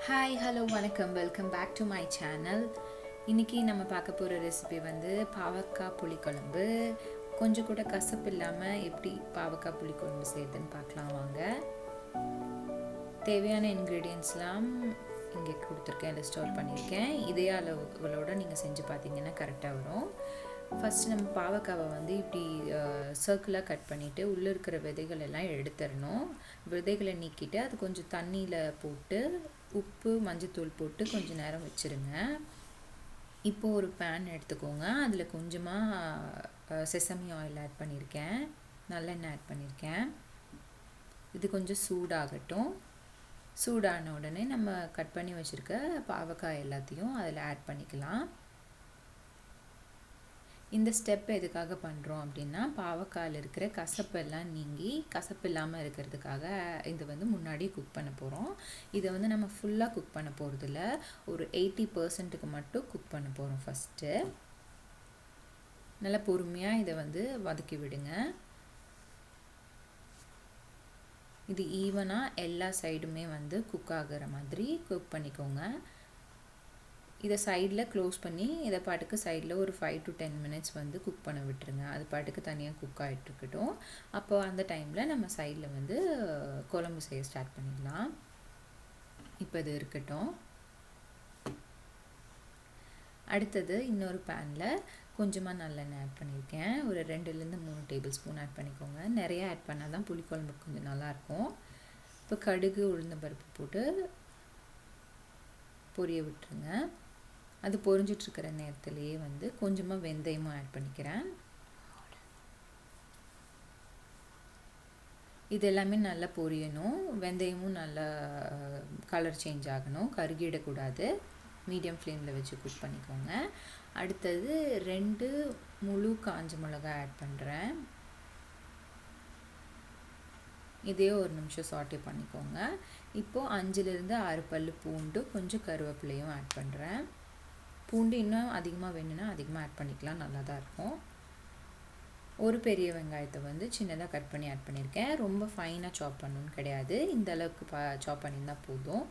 Hi hello வணக்கம் welcome back to my channel. இன்றைக்கி நம்ம பார்க்க போகிற ரெசிபி வந்து பாவக்காய் புளிக்குழம்பு. கொஞ்சம் கூட கசப்பு இல்லாமல் எப்படி பாவக்காய் புளிக்குழம்பு செய்யுதுன்னு பார்க்கலாம் வாங்க. தேவையான இன்க்ரீடியன்ட்ஸ்லாம் இங்கே கொடுத்துருக்கேன், இதை ஸ்டோர் பண்ணியிருக்கேன். இதே அளவுகளோடு நீங்கள் செஞ்சு பார்த்தீங்கன்னா கரெக்டாக வரும். ஃபஸ்ட்டு நம்ம பாவக்காவை வந்து இப்படி சர்க்கிளாக கட் பண்ணிவிட்டு உள்ளே இருக்கிற விதைகள் எல்லாம் எடுத்துடணும். விதைகளை நீக்கிட்டு அது கொஞ்சம் தண்ணியில் போட்டு உப்பு மஞ்சத்தூள் போட்டு கொஞ்சம் நேரம் வச்சுருங்க. இப்போது ஒரு பேன் எடுத்துக்கோங்க. அதில் கொஞ்சமாக செசமி ஆயில் ஆட் பண்ணியிருக்கேன், நல்லெண்ணெய் ஆட் பண்ணியிருக்கேன். இது கொஞ்சம் சூடாகட்டும். சூடான உடனே நம்ம கட் பண்ணி வச்சுருக்க பாவக்காய் எல்லாத்தையும் அதில் ஆட் பண்ணிக்கலாம். இந்த ஸ்டெப் எதுக்காக பண்ணுறோம் அப்படின்னா, பாவக்காயில் இருக்கிற கசப்பெல்லாம் நீங்கி கசப்பு இல்லாமல் இருக்கிறதுக்காக இது வந்து முன்னாடி குக் பண்ண போகிறோம். இதை வந்து நம்ம ஃபுல்லாக குக் பண்ண போகிறதில்ல, ஒரு 80% மட்டும் குக் பண்ண போகிறோம். ஃபஸ்ட்டு நல்லா பொறுமையாக இதை வந்து வதக்கி விடுங்க. இது ஈவனாக எல்லா சைடுமே வந்து குக் ஆகிற மாதிரி குக் பண்ணிக்கோங்க. இதை சைடில் க்ளோஸ் பண்ணி இதை பாட்டுக்கு சைடில் ஒரு 5 to 10 minutes வந்து குக் பண்ண விட்டுருங்க. அது பாட்டுக்கு தனியாக குக் ஆகிட்டுருக்கட்டும். அப்போ அந்த டைமில் நம்ம சைடில் வந்து குழம்பு செய்ய ஸ்டார்ட் பண்ணிடலாம். இப்போ இது இருக்கட்டும். அடுத்தது இன்னொரு பேனில் கொஞ்சமாக நல்லெண்ணெய் ஆட் பண்ணியிருக்கேன். ஒரு 2-3 டேபிள் ஸ்பூன் ஆட் பண்ணிக்கோங்க. நிறையா ஆட் பண்ணால் தான் புளிக்குழம்புக்கு கொஞ்சம் நல்லாயிருக்கும். இப்போ கடுகு உளுந்தம்பருப்பு போட்டு பொரிய விட்டுருங்க. அது பொரிஞ்சிட்ருக்கிற நேரத்துலேயே வந்து கொஞ்சமாக வெந்தயமும் ஆட் பண்ணிக்கிறேன். இது எல்லாமே நல்லா பொரியணும். வெந்தயமும் நல்லா கலர் சேஞ்ச் ஆகணும், கருகிடக்கூடாது. மீடியம் ஃப்ளேமில் வச்சு குக் பண்ணிக்கோங்க. அடுத்தது 2 முழு காஞ்ச மிளகாய் ஆட் பண்ணுறேன். இதே ஒரு நிமிஷம் சாட்டே பண்ணிக்கோங்க. இப்போது 5-6 பல் பூண்டு, கொஞ்சம் கருவேப்பிலையும் ஆட் பண்ணுறேன். பூண்டு இன்னும் அதிகமாக வேணும்னா அதிகமாக ஆட் பண்ணிக்கலாம், நல்லா தான் இருக்கும். ஒரு பெரிய வெங்காயத்தை வந்து சின்னதாக கட் பண்ணி ஆட் பண்ணியிருக்கேன். ரொம்ப ஃபைனாக சாப் பண்ணணும்னு கிடையாது, இந்த அளவுக்கு சாப் பண்ணியிருந்தால் போதும்.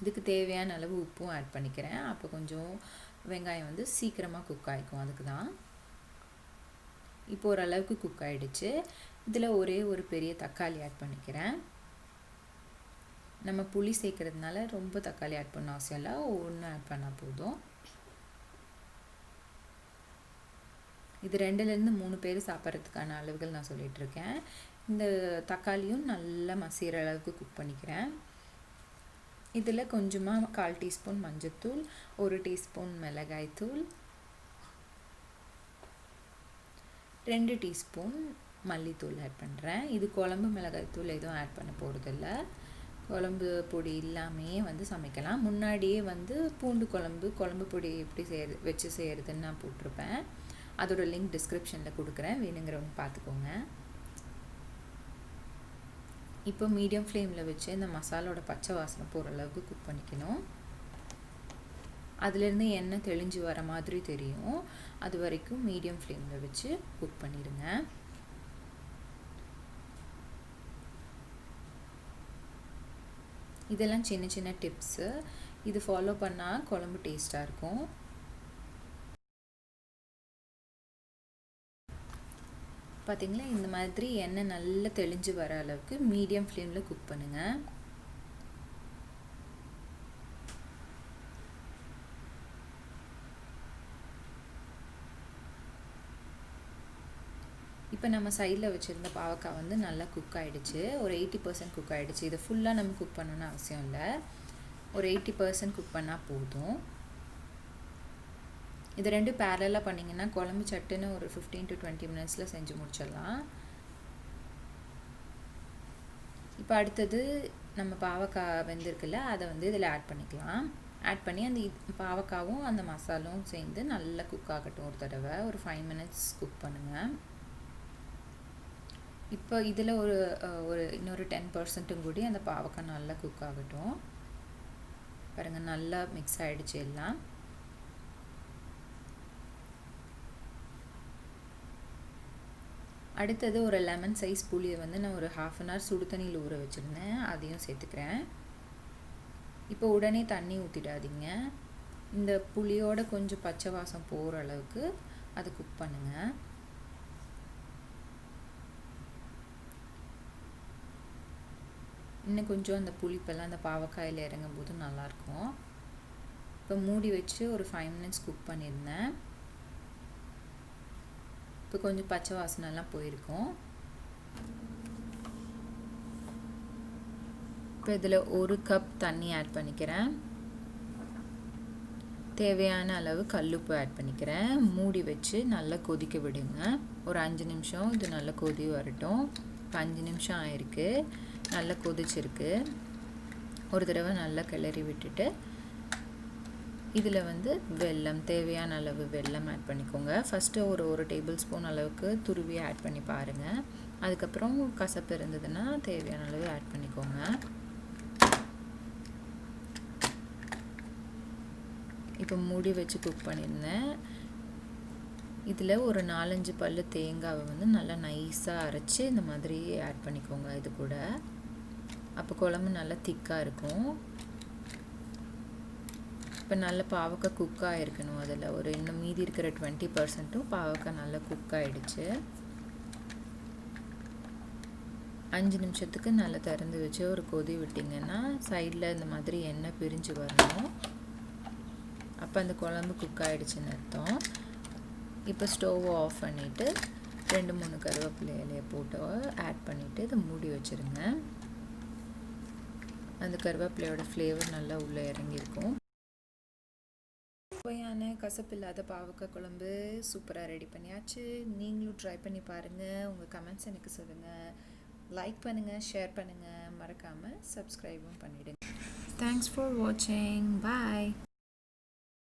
இதுக்கு தேவையான அளவு உப்பும் ஆட் பண்ணிக்கிறேன். அப்போ கொஞ்சம் வெங்காயம் வந்து சீக்கிரமாக குக் ஆகிக்கும், அதுக்கு தான். இப்போ ஓரளவுக்கு குக் ஆகிடுச்சு. இதில் ஒரே ஒரு பெரிய தக்காளி ஆட் பண்ணிக்கிறேன். நம்ம புளி சேர்க்கறதுனால ரொம்ப தக்காளி ஆட் பண்ண அவசியம் இல்லை, ஒன்று ஆட் பண்ணால் போதும். இது 2-3 பேர் சாப்பிட்றதுக்கான அளவுகள் நான் சொல்லிகிட்ருக்கேன். இந்த தக்காளியும் நல்லா மசிகிற அளவுக்கு குக் பண்ணிக்கிறேன். இதில் கொஞ்சமாக 1/4 டீஸ்பூன் மஞ்சத்தூள், 1 டீஸ்பூன் மிளகாய்த்தூள், 2 டீஸ்பூன் மல்லித்தூள் ஆட் பண்ணுறேன். இது குழம்பு மிளகாய்த்தூள் எதுவும் ஆட் பண்ண போகிறதில்ல, குழம்பு பொடி இல்லாமையே வந்து சமைக்கலாம். முன்னாடியே வந்து பூண்டு குழம்பு பொடி எப்படி வச்சு செய்கிறதுன்னு நான் போட்டிருப்பேன். அதோட லிங்க் டிஸ்கிரிப்ஷனில் கொடுக்குறேன், வேணுங்கிறவங்க பார்த்துக்கோங்க. இப்போ மீடியம் ஃப்ளேமில் வச்சு இந்த மசாலோட பச்சை வாசனை போகிற அளவுக்கு குக் பண்ணிக்கணும். அதுலேருந்து எண்ணெய் தெளிஞ்சு வர மாதிரி தெரியும், அது வரைக்கும் மீடியம் ஃப்ளேமில் வச்சு குக் பண்ணிடுங்க. இதெல்லாம் சின்ன சின்ன டிப்ஸு, இது ஃபாலோ பண்ணால் குழம்பு டேஸ்ட்டாக இருக்கும். பார்த்திங்களா, இந்த மாதிரி எண்ணெய் நல்லா தெளிஞ்சு வர அளவுக்கு மீடியம் ஃப்ளேமில் குக் பண்ணுங்கள். இப்போ நம்ம சைடில் வச்சுருந்த பாவக்காய் வந்து நல்லா குக் ஆகிடுச்சு, ஒரு 80% குக் ஆகிடுச்சு. இதை ஃபுல்லாக நம்ம குக் பண்ணணுன்னு அவசியம் இல்லை, ஒரு 80% குக் பண்ணால் போதும். இது 2 பேரலாக பண்ணிங்கன்னா குழம்பு சட்டுன்னு ஒரு 15 to 20 minutes செஞ்சு முடிச்சிடலாம். இப்போ அடுத்தது நம்ம பாவக்காய் வெந்திருக்குல்ல, அதை வந்து இதில் ஆட் பண்ணிக்கலாம். ஆட் பண்ணி அந்த பாவக்காவும் அந்த மசாலும் சேர்ந்து நல்லா குக் ஆகட்டும். ஒரு தடவை ஒரு 5 minutes குக் பண்ணுங்கள். இப்போ இதில் ஒரு இன்னொரு 10% கூடி அந்த பாவக்காய் நல்லா குக் ஆகட்டும். பாருங்கள், நல்லா மிக்ஸ் ஆகிடுச்சு எல்லாம். அடுத்தது ஒரு லெமன் சைஸ் புளியை வந்து நான் ஒரு 1/2 hour சுடு தண்ணியில் ஊற வச்சுருந்தேன், அதையும் சேர்த்துக்கிறேன். இப்போ உடனே தண்ணி ஊற்றிடாதீங்க. இந்த புளியோட கொஞ்சம் பச்சை வாசம் போகிற அளவுக்கு அதை குக் பண்ணுங்கள். இன்னும் கொஞ்சம் அந்த புளிப்பெல்லாம் அந்த பாவக்காயில் இறங்கும் போது நல்லாயிருக்கும். இப்போ மூடி வச்சு ஒரு 5 minutes குக் பண்ணியிருந்தேன். இப்போ கொஞ்சம் பச்சை வாசனைலாம் போயிருக்கும். இப்போ இதில் 1 கப் தண்ணி ஆட் பண்ணிக்கிறேன். தேவையான அளவு கல்லுப்பு ஆட் பண்ணிக்கிறேன். மூடி வச்சு நல்லா கொதிக்க விடுங்க. ஒரு 5 நிமிஷம் இது நல்லா கொதி வரட்டும். இப்போ 5 நிமிஷம் ஆயிருக்கு, நல்லா கொதிச்சிருக்கு. ஒரு தடவை நல்லா கிளறி விட்டுட்டு இதில் வந்து வெல்லம், தேவையான அளவு வெல்லம் ஆட் பண்ணிக்கோங்க. ஃபஸ்ட்டு ஒரு டேபிள் ஸ்பூன் அளவுக்கு துருவி ஆட் பண்ணி பாருங்கள். அதுக்கப்புறம் கசப்பு இருந்ததுன்னா தேவையான அளவு ஆட் பண்ணிக்கோங்க. இப்போ மூடி வச்சு குக் பண்ணியிருந்தேன். இதில் ஒரு 4-5 பல்லு தேங்காவை வந்து நல்லா நைஸாக அரைச்சி இந்த மாதிரி ஆட் பண்ணிக்கோங்க இது கூட. அப்போ குழம்பு நல்லா திக்காக இருக்கும். இப்போ நல்ல பாவக்காய் குக் ஆகிருக்கணும். அதில் ஒரு இன்னும் மீதி இருக்கிற 20% பாவக்காய் நல்லா குக் ஆகிடுச்சு. 5 நிமிஷத்துக்கு நல்லா திறந்து வச்சு ஒரு கொதி விட்டிங்கன்னா சைடில் இந்த மாதிரி எண்ணெய் பிரிஞ்சு வரணும். அப்போ அந்த குழம்பு குக் ஆகிடுச்சின்னு அர்த்தம். இப்போ ஸ்டவ்வை ஆஃப் பண்ணிவிட்டு 2-3 கருவேப்பிலை இலையை போட்டு ஆட் பண்ணிவிட்டு இதை மூடி வச்சுருங்க. அந்த கருவேப்பிலையோட ஃப்ளேவர் நல்லா உள்ளே இறங்கியிருக்கும். சுவையான கசப்பில்லாத பாவக்காய் குழம்பு சூப்பராக ரெடி பண்ணியாச்சு. நீங்களும் ட்ரை பண்ணி பாருங்கள். உங்கள் கமெண்ட்ஸ் எனக்கு சொல்லுங்கள். லைக் பண்ணுங்கள், ஷேர் பண்ணுங்கள், மறக்காமல் சப்ஸ்கிரைபும் பண்ணிவிடுங்க. தேங்க்ஸ் ஃபார் வாட்சிங். பாய்.